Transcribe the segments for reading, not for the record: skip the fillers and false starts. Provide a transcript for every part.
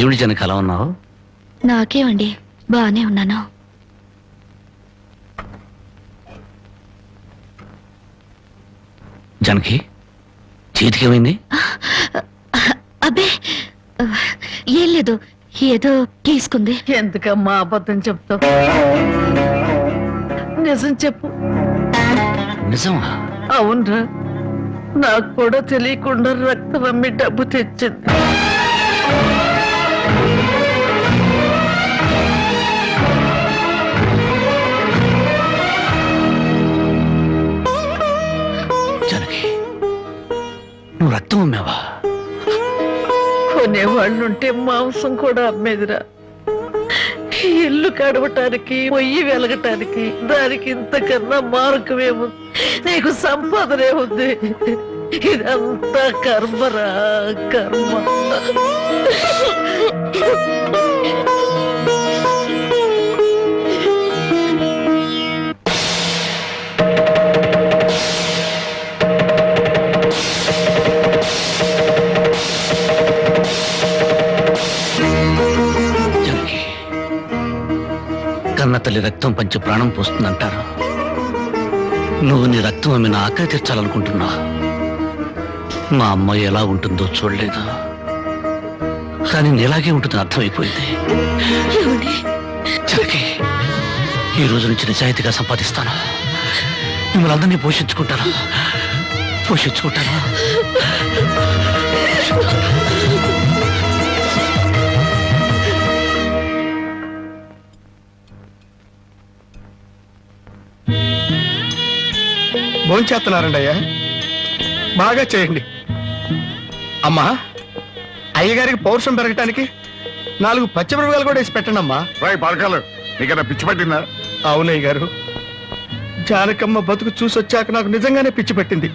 ఏమిటి జనకి అలా ఉన్నావు? నాకేమండి, బానే ఉన్నాను. జనకి చేతికి ఏమైంది? అబ్బే ఏం లేదు, ఏదో గీసుకుంది. ఎందుకమ్మా అబద్ధం చెప్తావు? నిజం చెప్పు. నిజమా? అవునరా, నాకు కూడా తెలియకుండా రక్తం అమ్మి డబ్బు తెచ్చింది. జనకి నువ్వు రక్తం అమ్మావా? కొనేవాళ్ళుంటే మాంసం కూడా అమ్మేదిరా. ఇల్లు కడవటానికి, పొయ్యి వెలగటానికి దానికి ఇంతకన్నా మార్గమేము? నీకు సంపాదనే ఉంది. ఇదంతా కర్మరా, కర్మ. కన్న తల్లి రక్తం పంచి ప్రాణం పోస్తుందంటారు. నువ్వు నీ రక్తం అమ్మి నా ఆకలి తీర్చాలనుకుంటున్నా. మా అమ్మ ఎలా ఉంటుందో చూడలేదు, కానీ నీలాగే ఉంటుందని అర్థమైపోయింది. జనకి ఈ రోజు నుంచి నిజాయితీగా సంపాదిస్తాను. మిమ్మల్ని అందరినీ పోషించుకుంటాను. భోంచేస్తున్నారండి అయ్యా, బాగా చేయండి. అమ్మా, అయ్యగారికి పౌరుషం పెరగటానికి 4 పచ్చిమిరపకాయలు కూడా వేసి పెట్టండి అమ్మా. పరకాలు నీకన్నా పిచ్చి పట్టిందా? అవునయ్య గారు, జానకమ్మ బతుకు చూసొచ్చాక నాకు నిజంగానే పిచ్చి పట్టింది.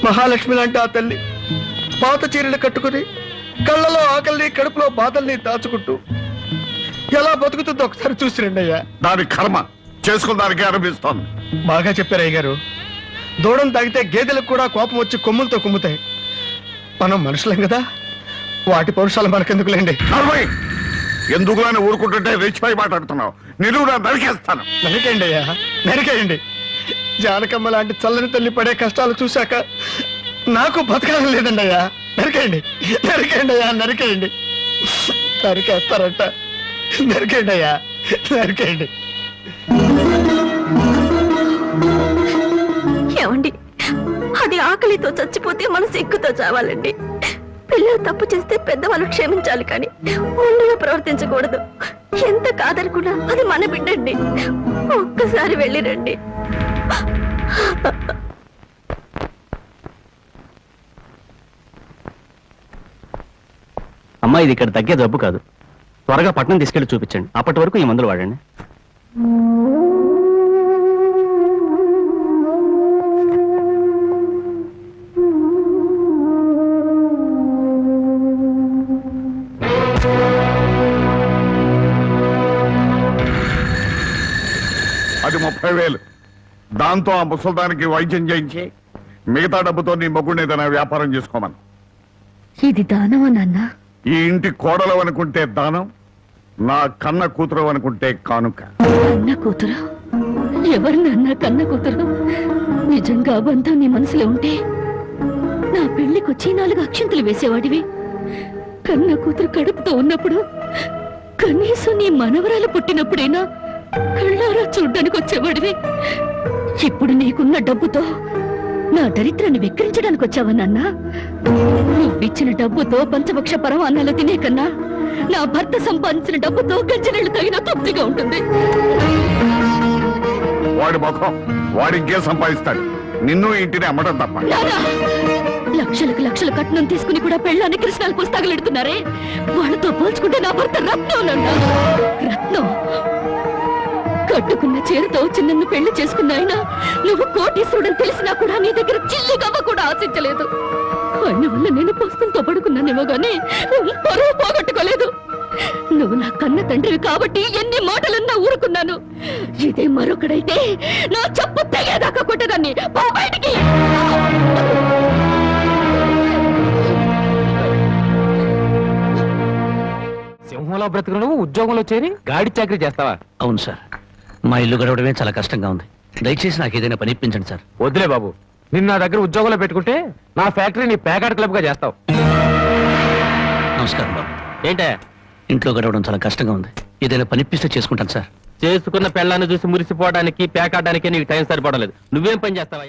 మహాలక్ష్మి లాంటి ఆ తల్లి పాత చీరలు కట్టుకుని కళ్ళలో ఆకలిని, కడుపులో బాధల్ని దాచుకుంటూ ఎలా బతుకుతుందో ఒకసారి చూసి రండి అయ్యా. దాని కర్మ చేసుకున్న దానికి అనిపిస్తోంది. బాగా చెప్పారు అయ్య గారు. దూడం తాగితే గేదెలకు కూడా కోపం వచ్చి కొమ్ములతో కుమ్ముతాయి. మనం మనుషులేం కదా, వాటి పౌరుషాలు మనకెందుకులేండి. ఎందుకులని ఊరుకుంటుంటే రెచ్చిపోయి మాట్లాడుతున్నావు. నిలువురా నరికేస్తాను. నరికేయండి అయ్యా, నరికేయండి. జానకమ్మ లాంటి చల్లని తల్లి పడే కష్టాలు చూశాక నాకు బతకాలని లేదండి అయ్యా. నరికేయండి, నరికేయండి అయ్యా, నరికేయండి. నరికేస్తారంట, నరికేయండి అయ్యా, నరికేయండి. ఏమండి, అది ఆకలితో చచ్చిపోతే మన సిగ్గుతో చావాలండి. పిల్లలు తప్పు చేస్తే పెద్దవాళ్ళు క్షమించాలి, కానీ ముందుగా ప్రవర్తించకూడదు. ఎంత కాదనుకున్నా అది మన బిడ్డండి. ఒక్కసారి వెళ్ళిరండి. అమ్మా, ఇది ఇక్కడ తగ్గే జబ్బు కాదు. త్వరగా పట్నం తీసుకెళ్లి చూపించండి. అప్పటి వరకు ఈ మందులు వాడండి. అది 30,000. దాంతో ఆ ముసల్దానికి వైద్యం చేయించి మిగతా డబ్బుతో నీ మొగ్గుని ఏదైనా వ్యాపారం చేసుకోమని. ఇది దానమా నాన్న? ఈ ఇంటి కోడలు అనుకుంటే దానం, నా కన్న కూతురు అనుకుంటే కానుక. కన్న కూతురు? ఎవరు నాన్న కన్న కూతురు? నిజంగా బంధం నీ మనసులో ఉంటే నా పెళ్లికొచ్చి 4 అక్షంతలు వేసేవాడివి. కన్న కూతురు కడుపుతో ఉన్నప్పుడు, కనీసం నీ మనవరాలు పుట్టినప్పుడైనా కళ్ళారా చూడ్డానికి వచ్చేవాడివి. ఇప్పుడు నీకున్న డబ్బుతో నా దరిద్రాన్ని వెక్కిరించడానికి వచ్చావా నాన్న? నువ్విచ్చిన డబ్బుతో పంచభక్ష పరమాన్నాలు తినే కన్నా నా భర్త సంపాదించిన డబ్బుతో గంజినీళ్లు తగిన తృప్తిగా ఉంటుంది. వాడి ముఖం వాడింకే సంపాదిస్తాడు. నిన్ను ఇంటిని అమ్మడం తప్ప. లక్షలకు లక్షలు కట్నం తీసుకుని కూడా పెళ్ళాన్ని కృష్ణాలు పుస్తకాలెడుతున్నారే, వాళ్ళతో పోల్చుకుంటే నా భర్త రత్నం నాన్న. రత్నం కట్టుకున్న చీరతో వచ్చి నన్ను పెళ్లి చేసుకున్న ఆయన నువ్వు కోటీశ్వరుడని తెలిసినా కూడా నీ దగ్గర చిల్లిగవ్వ కూడా ఆశించలేదు. ఆయన వల్ల నేను పుస్తకంతో పడుకున్నానేమో గానీ పరువు పోగొట్టుకోలేదు. నువ్వు నా కన్న తండ్రివి కాబట్టి ఎన్ని మాటలన్నా ఊరుకున్నాను. ఇదే మరొకడైతే నా చెప్పు తెగేదాకా కొట్టేదాన్ని. బయటికి పేదరికంలో బ్రతుకును నువ్వు ఉద్యోగంలో చేరి గాడి చాకరీ చేస్తావా? అవును సార్, మా ఇల్లు గడవడమే చాలా కష్టంగా ఉంది. దయచేసి నాకు ఏదైనా పని ఇప్పించండి సార్. వద్దులే బాబు, నిన్ను నా దగ్గర ఉద్యోగంలో పెట్టుకుంటే నా ఫ్యాక్టరీ నీ ప్యాకెట్ క్లబ్ గా చేస్తావు. నమస్కారం బాబు. ఏంటే ఇంట్లో గడవడం చాలా కష్టంగా ఉంది. ఏదైనా పని ఇప్పిస్తే చేసుకుంటాను సార్. చేసుకున్న పెళ్ళాన్ని చూసి మురిసిపోవడానికి పేకాడడానికి నీకు టైం సరిపోవడం లేదు. నువ్వేం పని చేస్తావా?